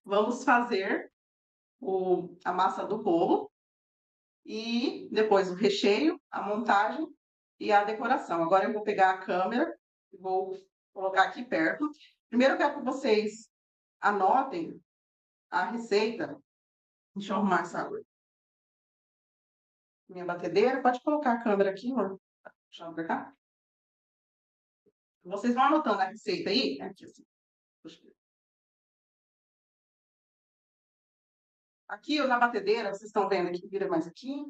Vamos fazer a massa do bolo e depois o recheio, a montagem e a decoração. Agora eu vou pegar a câmera e vou colocar aqui perto. Primeiro eu quero que vocês anotem a receita. Deixa eu arrumar essa minha batedeira. Pode colocar a câmera aqui, ó. Deixa eu pra cá. Vocês vão anotando a receita aí. Aqui, assim. Aqui, na batedeira, vocês estão vendo aqui, vira mais aqui.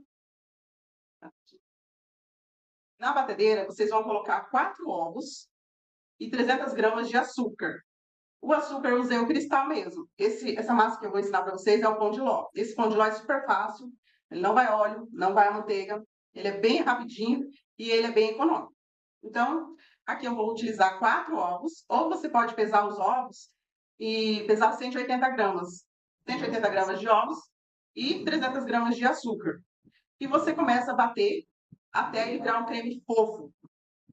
Na batedeira, vocês vão colocar 4 ovos e 300 gramas de açúcar. O açúcar eu usei o cristal mesmo. Essa massa que eu vou ensinar para vocês é o pão de ló. Esse pão de ló é super fácil, ele não vai óleo, não vai a manteiga, ele é bem rapidinho e ele é bem econômico. Então, aqui eu vou utilizar 4 ovos, ou você pode pesar os ovos e pesar 180 gramas. 180 gramas de ovos e 300 gramas de açúcar. E você começa a bater até ele virar um creme fofo,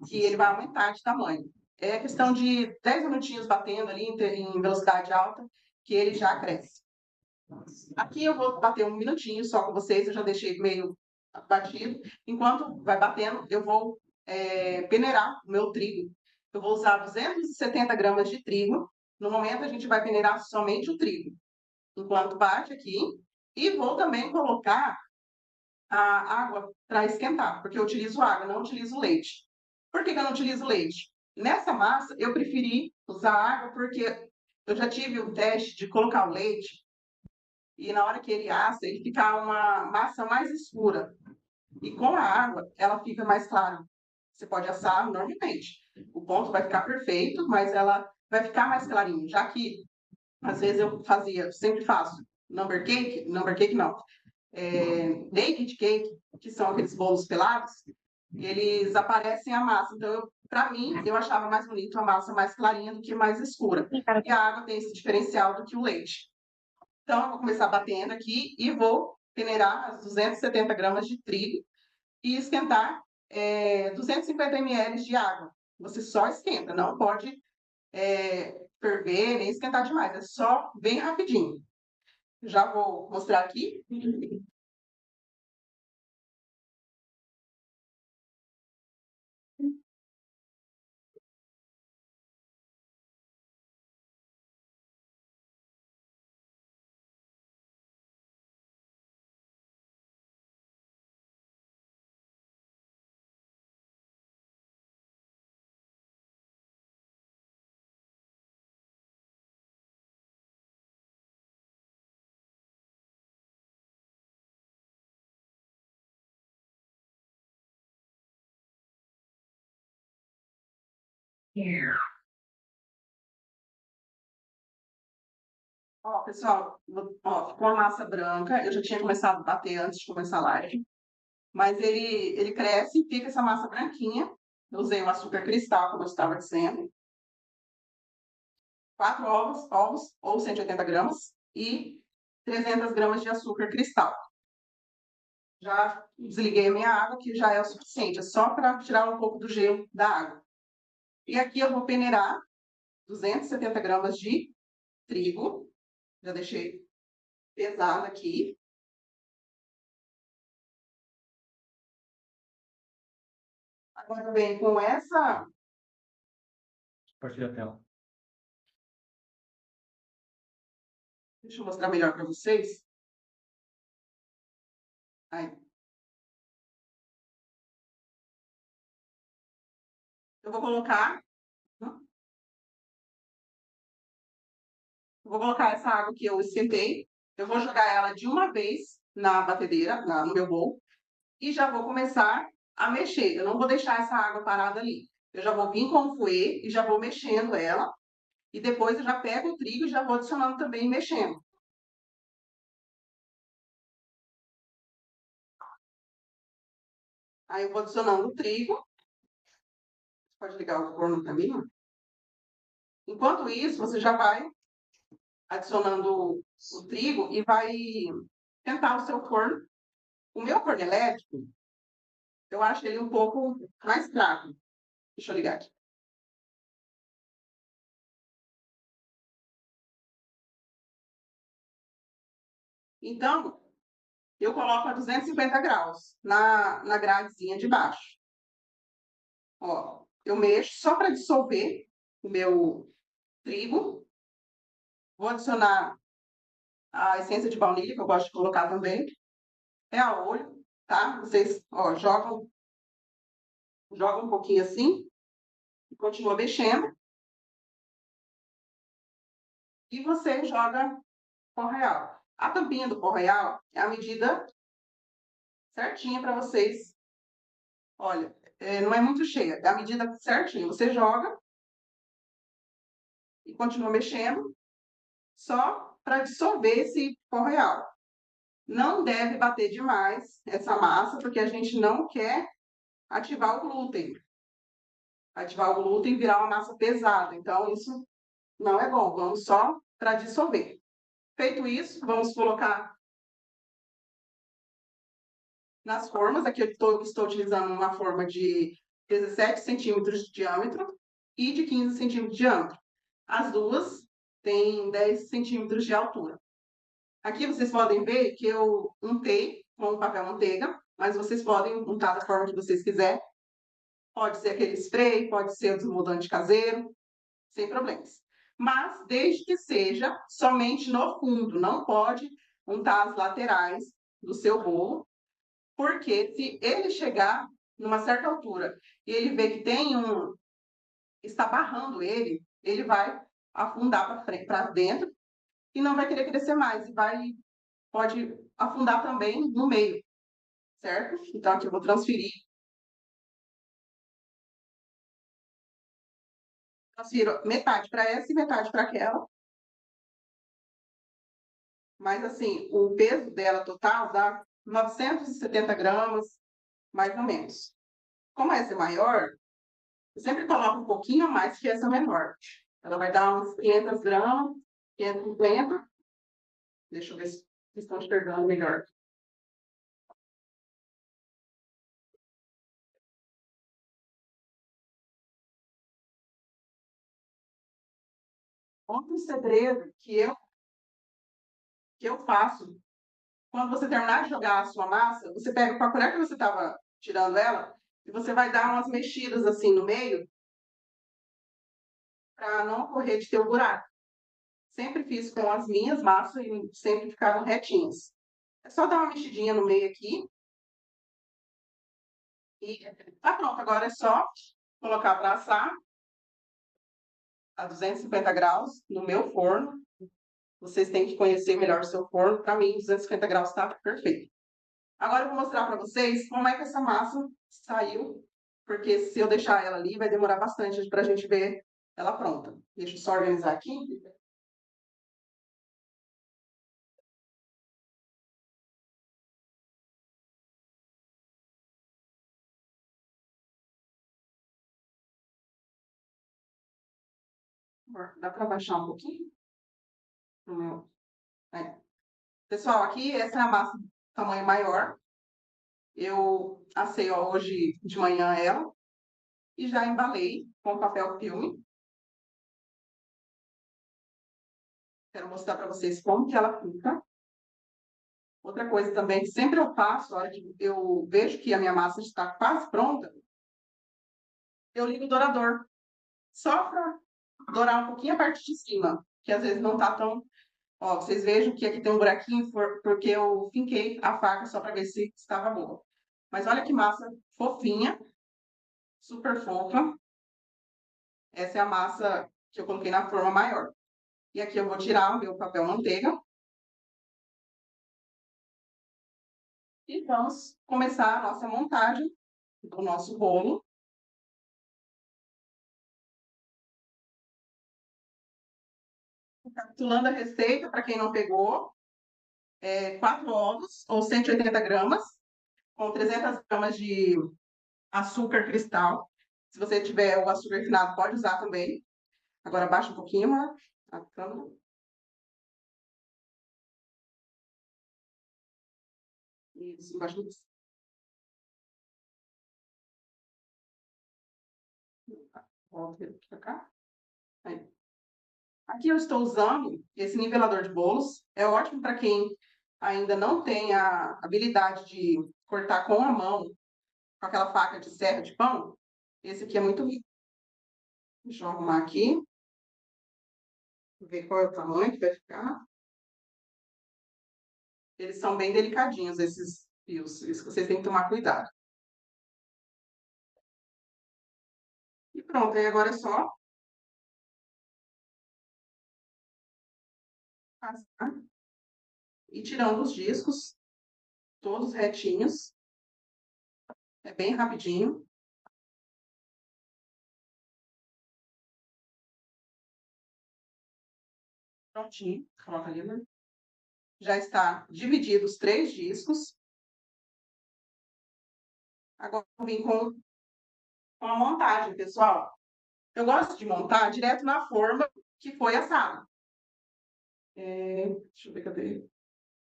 que ele vai aumentar de tamanho. É questão de 10 minutinhos batendo ali em velocidade alta, que ele já cresce. Aqui eu vou bater um minutinho só com vocês, eu já deixei meio batido. Enquanto vai batendo, eu vou peneirar o meu trigo. Eu vou usar 270 gramas de trigo. No momento, a gente vai peneirar somente o trigo. Enquanto bate aqui. E vou também colocar a água para esquentar, porque eu utilizo água, não utilizo leite. Por que eu não utilizo leite? Nessa massa, eu preferi usar água porque eu já tive o teste de colocar o leite e na hora que ele assa, ele fica uma massa mais escura. E com a água, ela fica mais clara. Você pode assar normalmente. O ponto vai ficar perfeito, mas ela vai ficar mais clarinho. Já que, às vezes, eu fazia, sempre faço number cake não, naked cake, que são aqueles bolos pelados, eles aparecem a massa. Então, para mim, eu achava mais bonito a massa mais clarinha do que mais escura. E a água tem esse diferencial do que o leite. Então, eu vou começar batendo aqui e vou peneirar as 270 gramas de trigo e esquentar 250 ml de água. Você só esquenta, não pode ferver nem esquentar demais, é só bem rapidinho. Já vou mostrar aqui. Ó, pessoal, ó, ficou a massa branca. Eu já tinha começado a bater antes de começar a live. Mas ele cresce e fica essa massa branquinha. Eu usei o açúcar cristal, como eu estava dizendo. 4 ovos ou 180 gramas. E 300 gramas de açúcar cristal. Já desliguei a minha água, que já é o suficiente. É só para tirar um pouco do gelo da água. E aqui eu vou peneirar 270 gramas de trigo. Já deixei pesado aqui. Agora vem com essa. Compartilha a tela. Deixa eu mostrar melhor para vocês. Aí. Eu vou colocar. Vou colocar essa água que eu esquentei. Eu vou jogar ela de uma vez na batedeira, no meu bowl. E já vou começar a mexer. Eu não vou deixar essa água parada ali. Eu já vou vir com o fouet e já vou mexendo ela. E depois eu já pego o trigo e já vou adicionando também e mexendo. Aí eu vou adicionando o trigo. Pode ligar o forno também. Enquanto isso, você já vai adicionando o trigo e vai tentar o seu forno. O meu forno elétrico, eu acho ele um pouco mais fraco. Deixa eu ligar aqui. Então, eu coloco a 250 graus na gradezinha de baixo. Ó, eu mexo só para dissolver o meu trigo. Vou adicionar a essência de baunilha, que eu gosto de colocar também. É a olho, tá? Vocês, ó, jogam um pouquinho assim e continua mexendo. E você joga pó real. A tampinha do pó real é a medida certinha para vocês. Olha, não é muito cheia, é a medida certinha. Você joga e continua mexendo só para dissolver esse pó real. Não deve bater demais essa massa, porque a gente não quer ativar o glúten. Ativar o glúten e virar uma massa pesada. Então, isso não é bom. Vamos só para dissolver. Feito isso, vamos colocar nas formas. Aqui eu estou utilizando uma forma de 17 centímetros de diâmetro e de 15 centímetros de diâmetro. As duas têm 10 centímetros de altura. Aqui vocês podem ver que eu untei com papel manteiga, mas vocês podem untar da forma que vocês quiserem. Pode ser aquele spray, pode ser o desmoldante caseiro, sem problemas. Mas desde que seja somente no fundo, não pode untar as laterais do seu bolo, porque se ele chegar numa certa altura e ele vê que está barrando ele, ele vai afundar para dentro e não vai querer crescer mais e pode afundar também no meio, certo? Então aqui eu vou transfiro metade para essa e metade para aquela, mas assim, o peso dela total dá 970 gramas, mais ou menos. Como essa é maior, eu sempre coloco um pouquinho a mais que essa menor. Ela vai dar uns 500 gramas, 550. Deixa eu ver se vocês estão enxergando melhor. Outro segredo que eu faço, quando você terminar de jogar a sua massa, você pega com a colher que você estava tirando ela e você vai dar umas mexidas assim no meio para não correr de ter o buraco. Sempre fiz com as minhas massas e sempre ficaram retinhas. É só dar uma mexidinha no meio aqui e tá pronto. Agora é só colocar para assar a 250 graus no meu forno. Vocês têm que conhecer melhor o seu forno. Para mim, 250 graus está perfeito. Agora eu vou mostrar para vocês como é que essa massa saiu, porque se eu deixar ela ali, vai demorar bastante para a gente ver ela pronta. Deixa eu só organizar aqui. Dá para baixar um pouquinho? Pro meu... É. Pessoal, aqui essa é a massa tamanho maior. Eu assei ó, hoje de manhã ela e já embalei com papel filme. Quero mostrar para vocês como que ela fica. Outra coisa também que sempre eu faço, a hora que eu vejo que a minha massa está quase pronta, eu ligo o dourador. Só para dourar um pouquinho a parte de cima, que às vezes não está tão... Ó, vocês vejam que aqui tem um buraquinho porque eu finquei a faca só para ver se estava boa. Mas olha que massa fofinha, super fofa. Essa é a massa que eu coloquei na forma maior. E aqui eu vou tirar o meu papel manteiga. E vamos começar a nossa montagem do nosso bolo. Recapitulando a receita, para quem não pegou, 4 ovos, ou 180 gramas, com 300 gramas de açúcar cristal. Se você tiver o açúcar refinado, pode usar também. Agora baixa um pouquinho a câmera. Isso, baixa um pouquinho. Volta aqui para cá. Aí. Aqui eu estou usando esse nivelador de bolos. É ótimo para quem ainda não tem a habilidade de cortar com a mão, com aquela faca de serra de pão, esse aqui é muito rico. Deixa eu arrumar aqui, ver qual é o tamanho que vai ficar. Eles são bem delicadinhos, esses fios, isso que vocês têm que tomar cuidado. E pronto, aí agora é só passar e tirando os discos, todos retinhos. É bem rapidinho. Prontinho, coloca ali, né? Já está dividido os 3 discos. Agora eu vim com a montagem, pessoal. Eu gosto de montar direto na forma que foi assado. Deixa eu ver, cadê?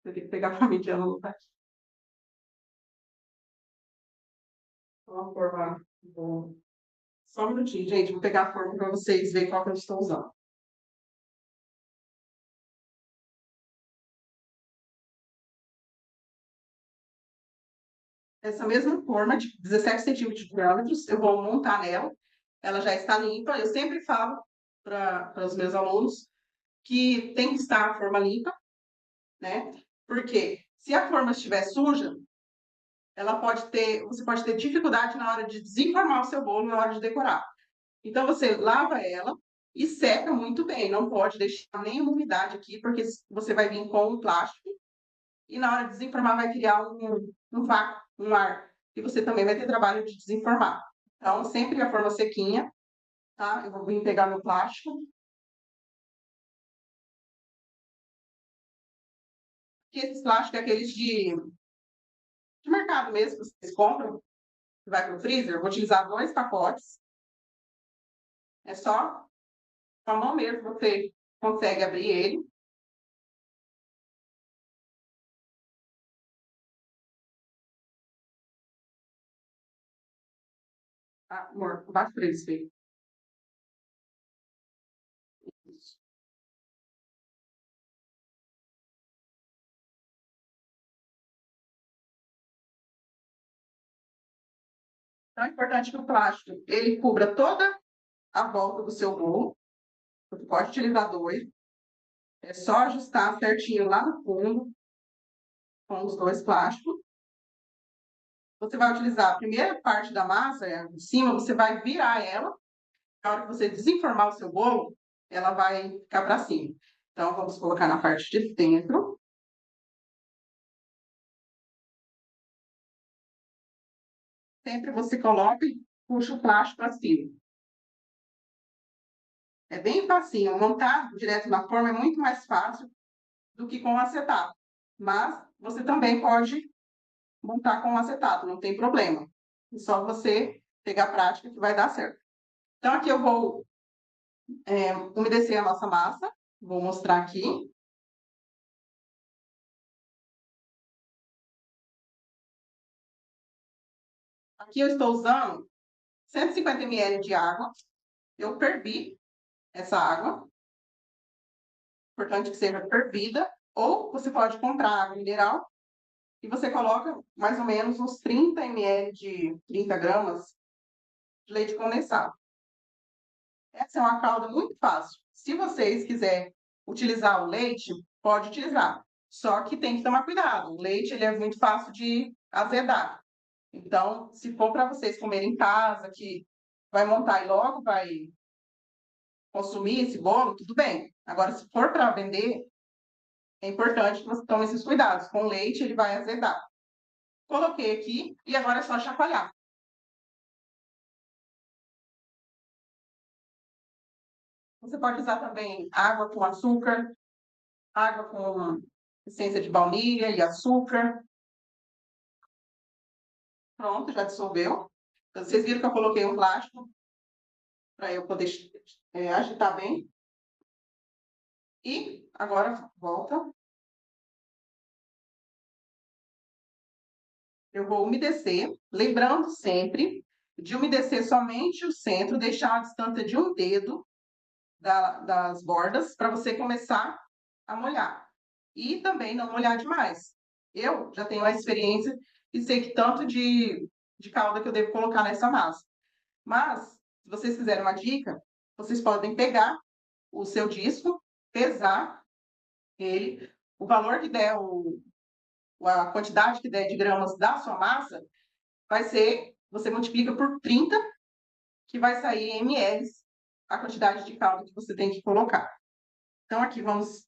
Eu tenho que pegar a mediana no tá aqui. Uma forma boa. Só um minutinho, gente. Vou pegar a forma para vocês verem qual que eu estou usando. Essa mesma forma, de 17 centímetros de diâmetros, eu vou montar nela. Ela já está limpa. Eu sempre falo para os meus alunos que tem que estar a forma limpa, né? Porque se a forma estiver suja, você pode ter dificuldade na hora de desenformar o seu bolo, na hora de decorar. Então, você lava ela e seca muito bem. Não pode deixar nenhuma umidade aqui, porque você vai vir com o plástico e na hora de desenformar vai criar um vácuo, um ar. E você também vai ter trabalho de desenformar. Então, sempre a forma sequinha, tá? Eu vou vir pegar meu plástico. Que esses plásticos é aqueles de mercado mesmo, que vocês compram, que vai para o freezer. Eu vou utilizar 2 pacotes. É só com a mão mesmo você consegue abrir ele. Ah, amor, bate para eles verem. Isso. Então, é importante que o plástico ele cubra toda a volta do seu bolo. Você pode utilizar 2. É só ajustar certinho lá no fundo com os 2 plásticos. Você vai utilizar a primeira parte da massa, em cima, você vai virar ela. Na hora que você desenformar o seu bolo, ela vai ficar para cima. Então, vamos colocar na parte de dentro. Sempre você coloca e puxa o plástico para cima. É bem facinho. Montar direto na forma é muito mais fácil do que com acetato. Mas você também pode montar com acetato, não tem problema. É só você pegar a prática que vai dar certo. Então, aqui eu vou umedecer a nossa massa. Vou mostrar aqui. Aqui eu estou usando 150 ml de água. Eu fervi essa água. Importante que seja fervida. Ou você pode comprar água mineral e você coloca mais ou menos uns 30 ml de 30 gramas de leite condensado. Essa é uma calda muito fácil. Se vocês quiserem utilizar o leite, pode utilizar. Só que tem que tomar cuidado. O leite ele é muito fácil de azedar. Então, se for para vocês comerem em casa, que vai montar e logo vai consumir esse bolo, tudo bem. Agora, se for para vender, é importante que você tome esses cuidados. Com leite, ele vai azedar. Coloquei aqui e agora é só chacoalhar. Você pode usar também água com açúcar, água com essência de baunilha e açúcar. Pronto, já dissolveu. Então, vocês viram que eu coloquei um plástico para eu poder agitar bem. E agora volta. Eu vou umedecer, lembrando sempre de umedecer somente o centro, deixar a distância de um dedo das bordas para você começar a molhar. e também não molhar demais. Eu já tenho a experiência e sei que tanto de calda que eu devo colocar nessa massa. Mas, se vocês quiserem uma dica, vocês podem pegar o seu disco, pesar ele, o valor que der, a quantidade que der de gramas da sua massa, vai ser, você multiplica por 30, que vai sair em ml a quantidade de calda que você tem que colocar. Então, aqui vamos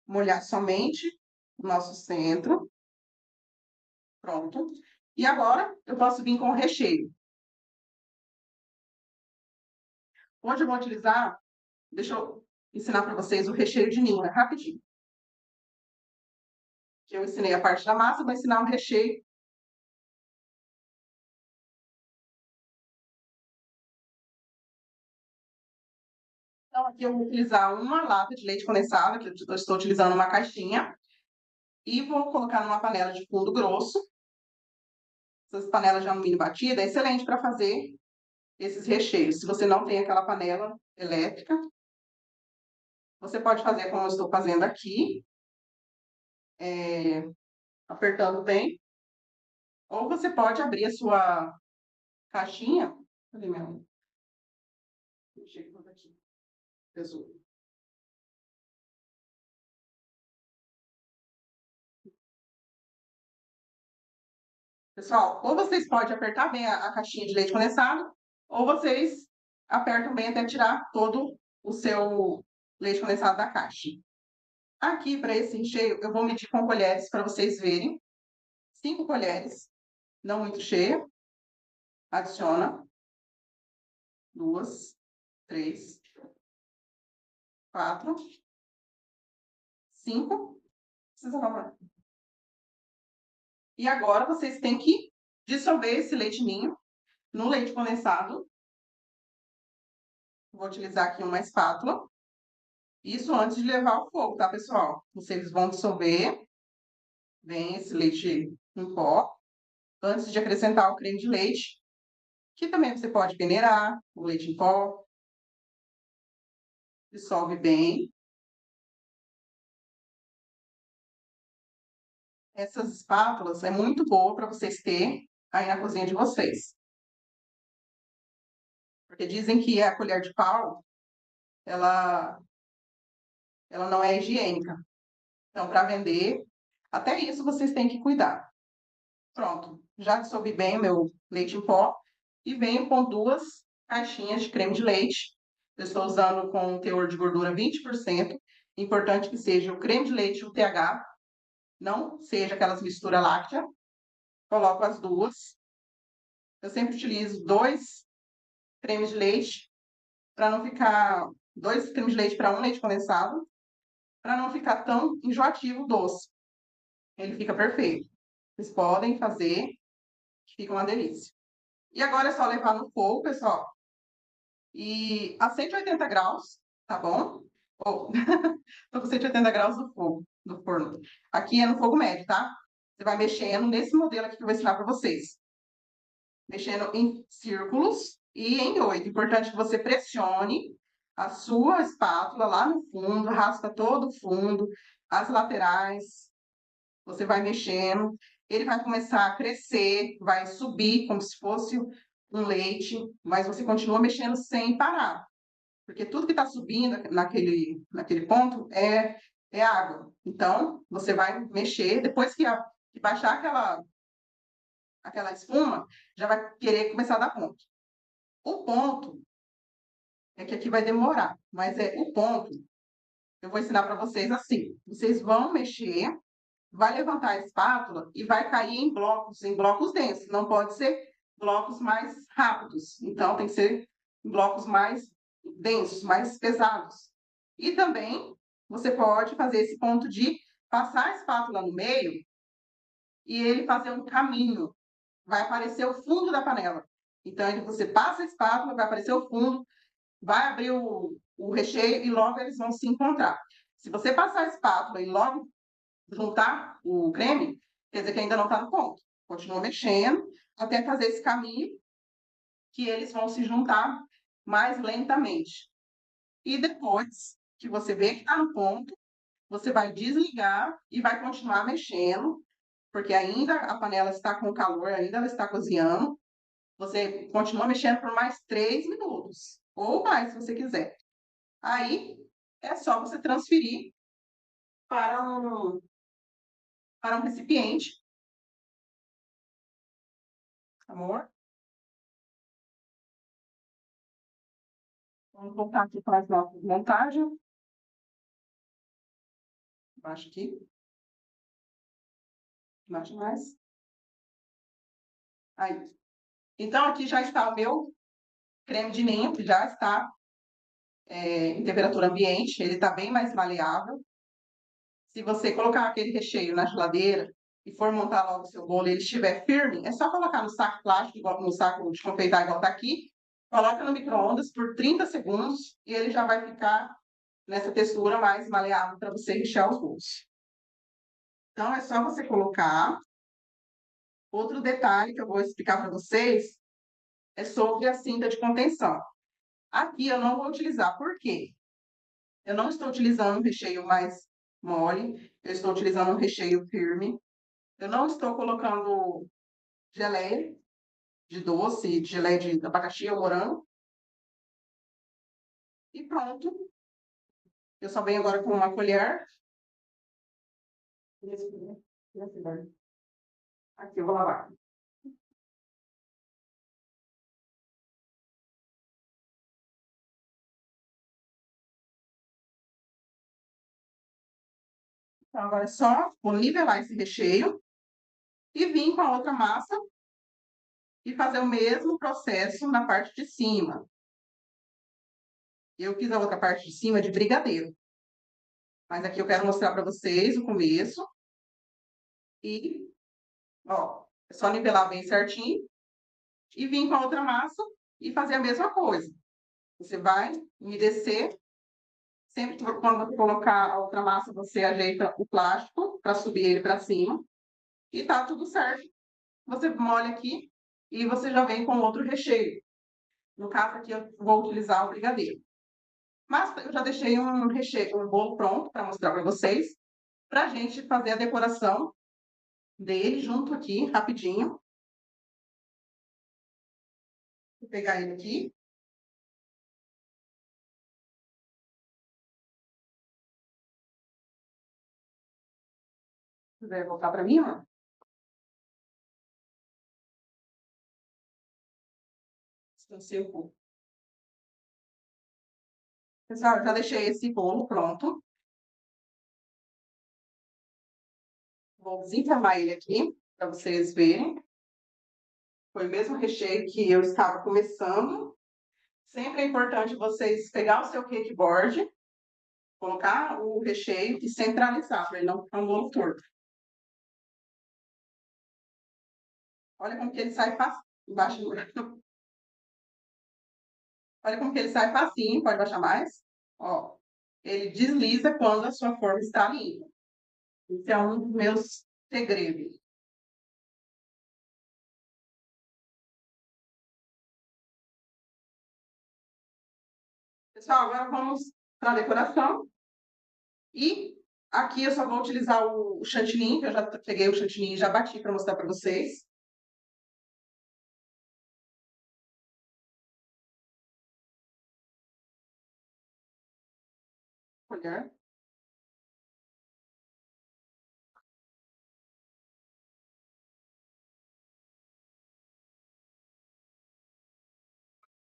molhar somente o nosso centro. Pronto. E agora, eu posso vir com o recheio. Hoje eu vou utilizar, deixa eu ensinar para vocês o recheio de ninho, rapidinho. Que eu ensinei a parte da massa, vou ensinar o recheio. Então, aqui eu vou utilizar uma lata de leite condensado, que eu estou utilizando uma caixinha, e vou colocar numa panela de fundo grosso. Essas panelas de alumínio batida é excelente para fazer esses recheios. Se você não tem aquela panela elétrica, você pode fazer como eu estou fazendo aqui, apertando bem, ou você pode abrir a sua caixinha. Cadê minha? Chega por aqui. Tesouro. Pessoal, ou vocês podem apertar bem a caixinha de leite condensado, ou vocês apertam bem até tirar todo o seu leite condensado da caixa. Aqui, para esse recheio, eu vou medir com colheres para vocês verem. 5 colheres, não muito cheia. Adiciona. 2, 3, 4, 5. Precisa falar. E agora vocês têm que dissolver esse leite ninho no leite condensado. Vou utilizar aqui uma espátula. Isso antes de levar ao fogo, tá, pessoal? Vocês vão dissolver bem esse leite em pó antes de acrescentar o creme de leite, que também você pode peneirar o leite em pó. Dissolve bem. Essas espátulas é muito boa para vocês terem aí na cozinha de vocês. Porque dizem que a colher de pau, ela não é higiênica. Então, para vender, até isso vocês têm que cuidar. Pronto, já dissolvi bem o meu leite em pó e venho com 2 caixinhas de creme de leite. Eu estou usando com um teor de gordura 20%. Importante que seja o creme de leite e o TH, não seja aquelas misturas láctea. Coloco as 2. Eu sempre utilizo 2 cremes de leite para não ficar 2 cremes de leite para um leite condensado, para não ficar tão enjoativo o doce. Ele fica perfeito. Vocês podem fazer, que fica uma delícia. E agora é só levar no fogo, pessoal. E a 180 graus, tá bom? Oh, tô com 180 graus do fogo, do forno. Aqui é no fogo médio, tá? Você vai mexendo nesse modelo aqui que eu vou ensinar para vocês. Mexendo em círculos e em 8. Importante que você pressione a sua espátula lá no fundo, raspa todo o fundo, as laterais. Você vai mexendo, ele vai começar a crescer, vai subir como se fosse um leite, mas você continua mexendo sem parar. Porque tudo que está subindo naquele ponto é água. Então, você vai mexer, depois que baixar aquela espuma, já vai querer começar a dar ponto. O ponto é que aqui vai demorar, mas o ponto, eu vou ensinar para vocês assim. Vocês vão mexer, vai levantar a espátula e vai cair em blocos densos. Não pode ser blocos mais rápidos. Então, tem que ser blocos mais densos, mais pesados. E também, você pode fazer esse ponto de passar a espátula no meio e ele fazer um caminho. Vai aparecer o fundo da panela. Então, você passa a espátula, vai aparecer o fundo, vai abrir o recheio e logo eles vão se encontrar. Se você passar a espátula e logo juntar o creme, quer dizer que ainda não está no ponto. Continua mexendo até fazer esse caminho que eles vão se juntar mais lentamente. E depois que você vê que está no ponto, você vai desligar e vai continuar mexendo, porque ainda a panela está com calor, ainda ela está cozinhando. Você continua mexendo por mais 3 minutos, ou mais, se você quiser. Aí, é só você transferir para um recipiente, amor. Vamos voltar aqui para as nossas montagens. Baixo aqui. Baixo mais. Aí. Então, aqui já está o meu creme de ninho, que já está em temperatura ambiente. Ele está bem mais maleável. Se você colocar aquele recheio na geladeira e for montar logo o seu bolo e ele estiver firme, é só colocar no saco plástico, no saco de confeitar igual está aqui, coloca no micro-ondas por 30 segundos e ele já vai ficar nessa textura mais maleável para você rechear os bolos. Então, é só você colocar. Outro detalhe que eu vou explicar para vocês é sobre a cinta de contenção. Aqui eu não vou utilizar, por quê? Eu não estou utilizando um recheio mais mole, eu estou utilizando um recheio firme. Eu não estou colocando geleia de doce, geleia de abacaxi ou morango. E pronto. Eu só venho agora com uma colher. Aqui, eu vou lavar. Então, agora é só vou nivelar esse recheio e vir com a outra massa e fazer o mesmo processo na parte de cima. Eu fiz a outra parte de cima de brigadeiro. Mas aqui eu quero mostrar para vocês o começo. E, ó, é só nivelar bem certinho. E vir com a outra massa e fazer a mesma coisa. Você vai umedecer. Sempre que quando colocar a outra massa, você ajeita o plástico para subir ele para cima. E tá tudo certo. Você molha aqui e você já vem com outro recheio. No caso aqui, eu vou utilizar o brigadeiro. Mas eu já deixei um recheio, um bolo pronto para mostrar para vocês, para a gente fazer a decoração dele junto aqui, rapidinho. Vou pegar ele aqui. Se quiser voltar para mim, ó. Distanciei um pouco. Pessoal, já deixei esse bolo pronto. Vou desenformar ele aqui, para vocês verem. Foi o mesmo recheio que eu estava começando. Sempre é importante vocês pegar o seu cake board, colocar o recheio e centralizar, para ele não ficar um bolo torto. Olha como que ele sai fácil. Embaixo do... Olha como que ele sai facinho, pode baixar mais. Ó, ele desliza quando a sua forma está limpa. Esse é um dos meus segredos. Pessoal, agora vamos para a decoração. E aqui eu só vou utilizar o chantilly, que eu já peguei o chantilly e já bati para mostrar para vocês. Olhar.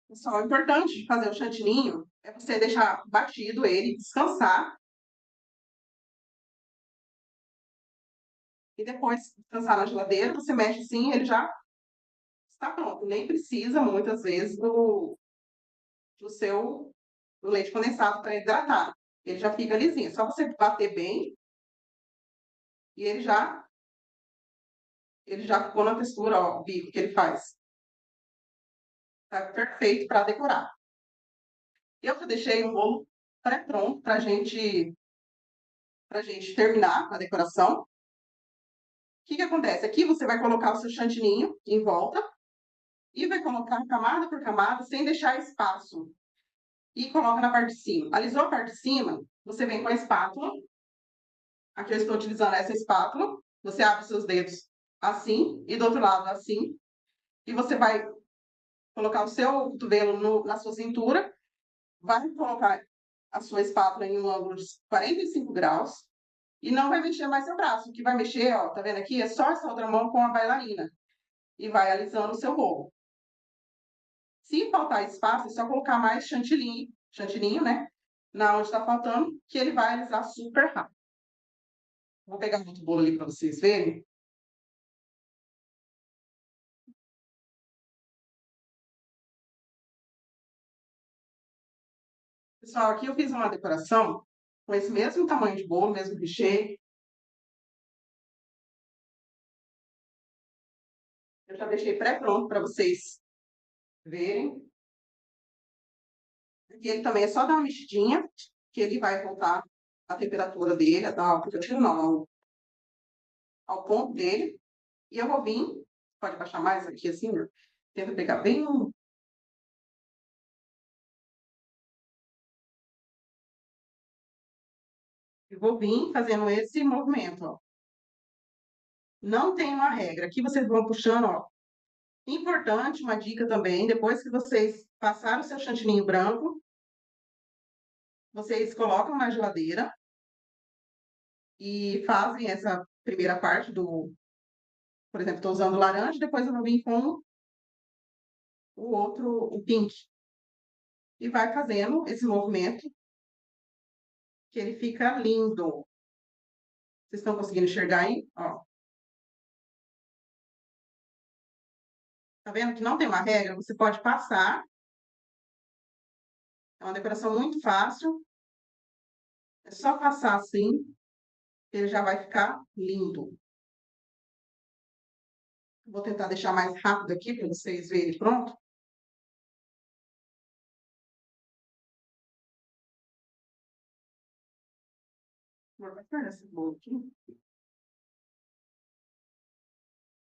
Pessoal, o importante de fazer o chantilly é você deixar batido ele, descansar. E depois descansar na geladeira, você mexe assim, ele já está pronto. Nem precisa, muitas vezes, do seu do leite condensado para hidratar. Ele já fica lisinho. É só você bater bem e ele já ficou na textura, ó, o bico que ele faz. Tá perfeito para decorar. Eu já deixei um bolo pré-pronto para gente terminar a decoração. O que que acontece? Aqui você vai colocar o seu chantininho em volta e vai colocar camada por camada sem deixar espaço. E coloca na parte de cima. Alisou a parte de cima, você vem com a espátula Aqui eu estou utilizando essa espátula. Você abre os seus dedos assim e do outro lado assim. E você vai colocar o seu cotovelo na sua cintura, vai colocar a sua espátula em um ângulo de 45 graus e não vai mexer mais seu braço. O que vai mexer, ó, tá vendo aqui? É só essa outra mão com a bailarina. E vai alisando o seu bolo. Se faltar espaço, é só colocar mais chantilinho, né? Na onde está faltando, que ele vai alisar super rápido. Vou pegar outro bolo ali para vocês verem. Pessoal, aqui eu fiz uma decoração com esse mesmo tamanho de bolo, mesmo recheio. Eu já deixei pré-pronto para vocês verem. E ele também é só dar uma mexidinha, que ele vai voltar a temperatura dele, a temperatura não, ao ponto dele. E eu vou vir, pode baixar mais aqui assim, ó. Tenta pegar bem. Eu vou vir fazendo esse movimento, ó. Não tem uma regra. Aqui vocês vão puxando, ó. Importante, uma dica também, depois que vocês passaram o seu chantininho branco, vocês colocam na geladeira e fazem essa primeira parte do, por exemplo, estou usando laranja, depois eu vou vir com o outro, o pink. E vai fazendo esse movimento que ele fica lindo. Vocês estão conseguindo enxergar aí? Ó. Tá vendo que não tem uma regra? Você pode passar. É uma decoração muito fácil. É só passar assim, ele já vai ficar lindo. Vou tentar deixar mais rápido aqui para vocês verem pronto. Vou pegar esse bolo aqui.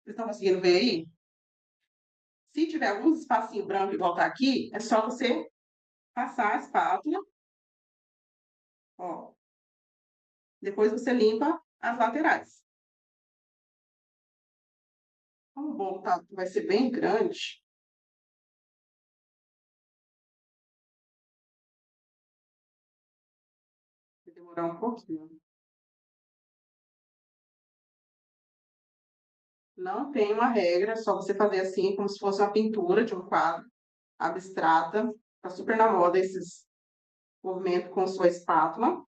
Vocês estão conseguindo ver aí? Se tiver algum espacinho branco igual tá aqui, é só você passar a espátula. Ó. Depois você limpa as laterais. Como o bolo vai ser bem grande, vai demorar um pouquinho. Não tem uma regra, é só você fazer assim, como se fosse uma pintura de um quadro abstrata. Tá super na moda esses movimentos com sua espátula.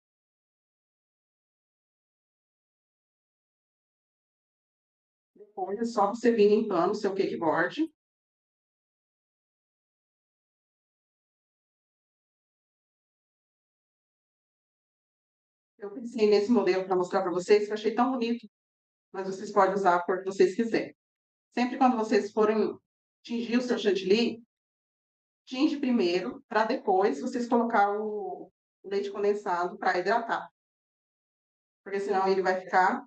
Depois é só você vir limpando o seu cakeboard. Eu pensei nesse modelo para mostrar para vocês, que eu achei tão bonito. Mas vocês podem usar a cor que vocês quiserem. Sempre quando vocês forem tingir o seu chantilly, tinge primeiro, para depois vocês colocar o leite condensado para hidratar. Porque senão ele vai ficar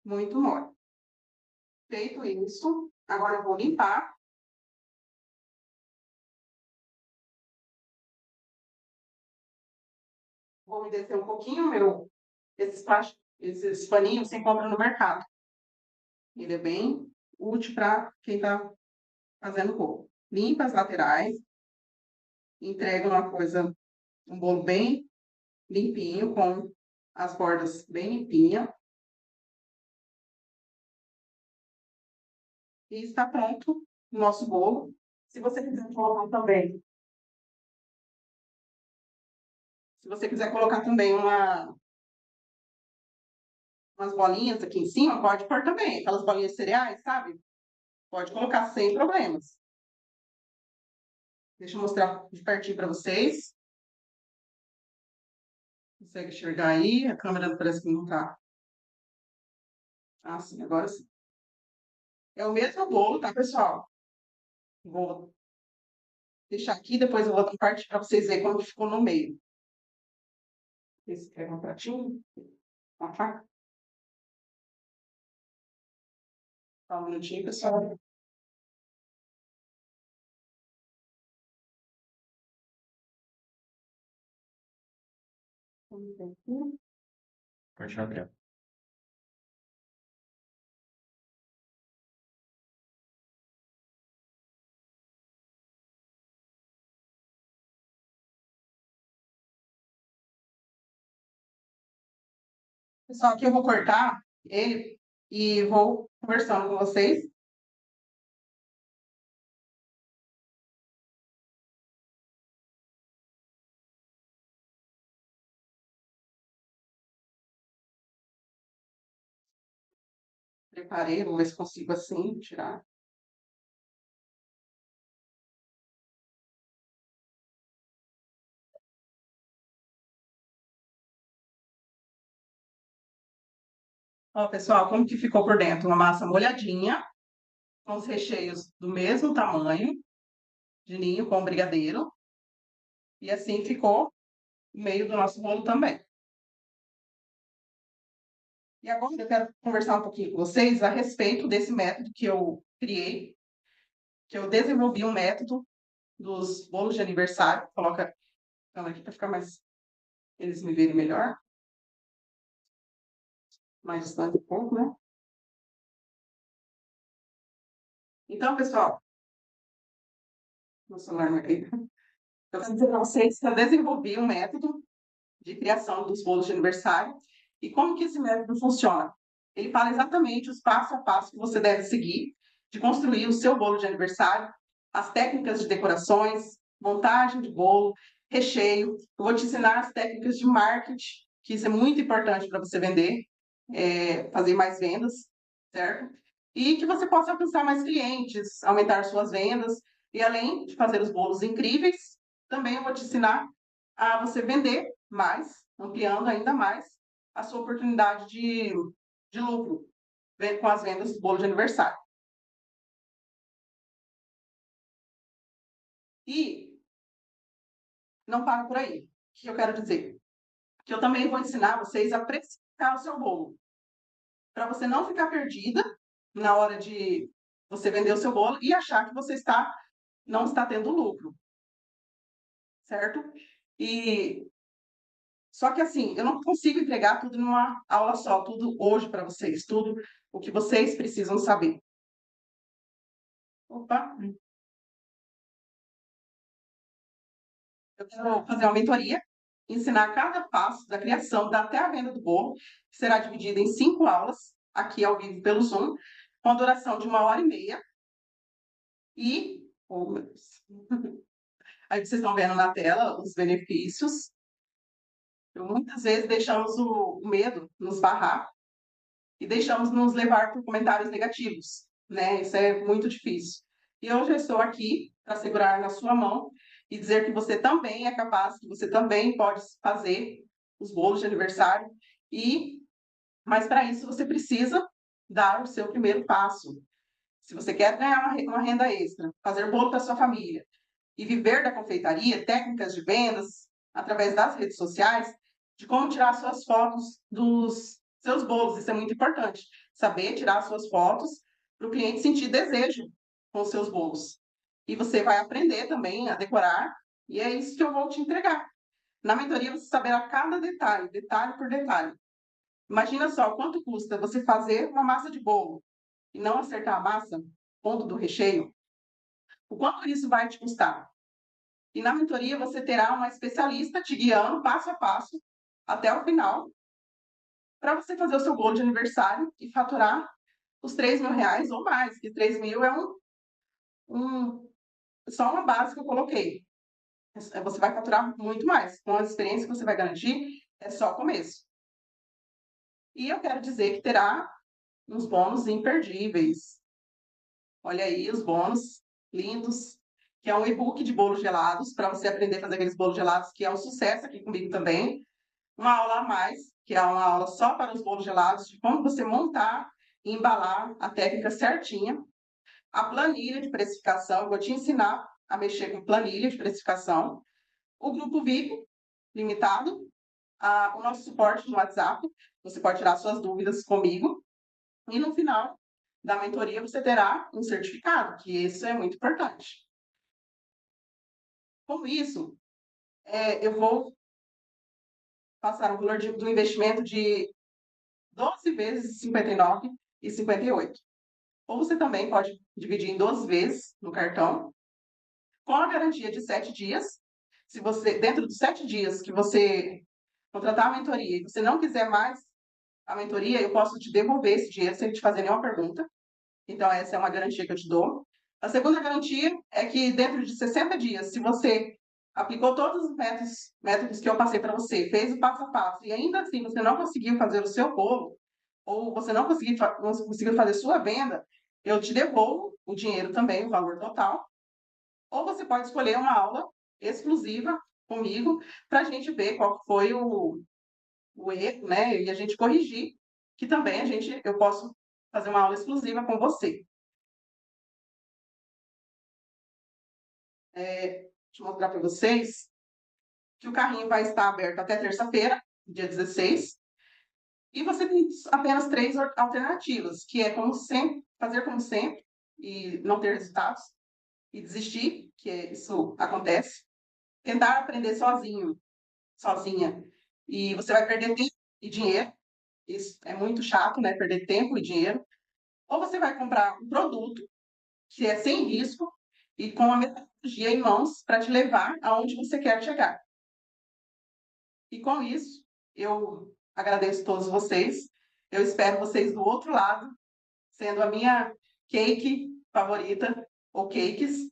muito mole. Feito isso, agora eu vou limpar. Vou umedecer um pouquinho esses paninhos você compra no mercado. Ele é bem útil para quem está fazendo bolo. Limpa as laterais, entrega um bolo bem limpinho, com as bordas bem limpinhas. E está pronto o nosso bolo. Se você quiser colocar também, se você quiser colocar também umas bolinhas aqui em cima, pode pôr também. Aquelas bolinhas de cereais, sabe? Pode colocar sem problemas. Deixa eu mostrar de pertinho para vocês. Consegue enxergar aí? A câmera parece que não está. Ah, sim, agora sim. É o mesmo bolo, tá, pessoal? Vou deixar aqui, depois eu vou dar parte para vocês verem como ficou no meio. Esse quer um pratinho? Uma faca? Só um minutinho, pessoal. Vamos ver aqui. Pode abrir. Pessoal, aqui eu vou cortar ele e vou conversando com vocês. Preparei, vou ver se consigo assim tirar. Ó, pessoal, como que ficou por dentro? Uma massa molhadinha, com os recheios do mesmo tamanho, de ninho com brigadeiro. E assim ficou o meio do nosso bolo também. E agora eu quero conversar um pouquinho com vocês a respeito desse método que eu criei, que eu desenvolvi um método dos bolos de aniversário. Coloca ela aqui para ficar mais, eles me verem melhor, mais distante um pouco, né? Então, pessoal, meu celular não é aqui. Eu quero dizer para vocês que eu desenvolvi um método de criação dos bolos de aniversário. E como que esse método funciona? Ele fala exatamente os passo a passo que você deve seguir de construir o seu bolo de aniversário, as técnicas de decorações, montagem de bolo, recheio. Eu vou te ensinar as técnicas de marketing, que isso é muito importante para você vender, fazer mais vendas, certo? E que você possa alcançar mais clientes, aumentar suas vendas. E além de fazer os bolos incríveis, também eu vou te ensinar a você vender mais, ampliando ainda mais a sua oportunidade de lucro com as vendas do bolo de aniversário. E não paro por aí. O que eu quero dizer? Que eu também vou ensinar vocês a precificar o seu bolo, para você não ficar perdida na hora de você vender o seu bolo e achar que você não está tendo lucro, certo? E só que assim, eu não consigo entregar tudo numa aula só, tudo hoje para vocês, tudo o que vocês precisam saber. Opa, eu quero fazer uma mentoria, ensinar cada passo da criação até a venda do bolo, que será dividida em 5 aulas, aqui ao vivo pelo Zoom, com a duração de 1 hora e meia. E, oh, meu Deus. Aí vocês estão vendo na tela os benefícios. Muitas vezes deixamos o medo nos barrar e deixamos nos levar por comentários negativos, né? Isso é muito difícil. E hoje eu estou aqui para segurar na sua mão e dizer que você também é capaz, que você também pode fazer os bolos de aniversário. Mas para isso você precisa dar o seu primeiro passo. Se você quer ganhar uma renda extra, fazer bolo para sua família e viver da confeitaria, técnicas de vendas através das redes sociais, de como tirar suas fotos dos seus bolos. Isso é muito importante. Saber tirar suas fotos para o cliente sentir desejo com os seus bolos. E você vai aprender também a decorar, e é isso que eu vou te entregar. Na mentoria, você saberá cada detalhe, detalhe por detalhe. Imagina só quanto custa você fazer uma massa de bolo e não acertar a massa, ponto do recheio. O quanto isso vai te custar? E na mentoria você terá uma especialista te guiando passo a passo até o final para você fazer o seu bolo de aniversário e faturar os R$ 3.000 ou mais, que 3.000 é um, só uma base que eu coloquei. Você vai faturar muito mais. Com a experiência que você vai garantir, é só o começo. E eu quero dizer que terá uns bônus imperdíveis. Olha aí os bônus lindos, que é um e-book de bolos gelados, para você aprender a fazer aqueles bolos gelados, que é um sucesso aqui comigo também. Uma aula a mais, que é uma aula só para os bolos gelados, de como você montar e embalar a técnica certinha. A planilha de precificação, eu vou te ensinar a mexer com planilha de precificação. O grupo VIP limitado, o nosso suporte no WhatsApp, você pode tirar suas dúvidas comigo. E no final da mentoria você terá um certificado, que isso é muito importante. Com isso, eu vou passar um valor do investimento de 12 vezes 59 e 58. Ou você também pode dividir em 12 vezes no cartão, com a garantia de 7 dias. Se você, dentro dos 7 dias que você contratar a mentoria e você não quiser mais a mentoria, eu posso te devolver esse dinheiro sem te fazer nenhuma pergunta. Então, essa é uma garantia que eu te dou. A segunda garantia é que dentro de 60 dias, se você aplicou todos os métodos que eu passei para você, fez o passo a passo, e ainda assim você não conseguiu fazer o seu bolo, ou você não conseguiu fazer sua venda, eu te devolvo o dinheiro também, o valor total. Ou você pode escolher uma aula exclusiva comigo para a gente ver qual foi o erro, né? E a gente corrigir, que também eu posso fazer uma aula exclusiva com você. Deixa eu mostrar para vocês que o carrinho vai estar aberto até terça-feira, dia 16, e você tem apenas três alternativas, que é como sempre, fazer como sempre e não ter resultados, e desistir, isso acontece, tentar aprender sozinho, sozinha, e você vai perder tempo e dinheiro, isso é muito chato, né? Perder tempo e dinheiro. Ou você vai comprar um produto que é sem risco e com a metodologia em mãos para te levar aonde você quer chegar. E com isso, eu agradeço todos vocês. Eu espero vocês do outro lado, sendo a minha cake favorita, ou cakes.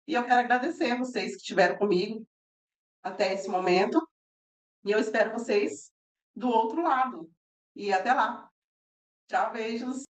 E eu quero agradecer a vocês que estiveram comigo até esse momento. E eu espero vocês do outro lado. E até lá. Tchau, beijos.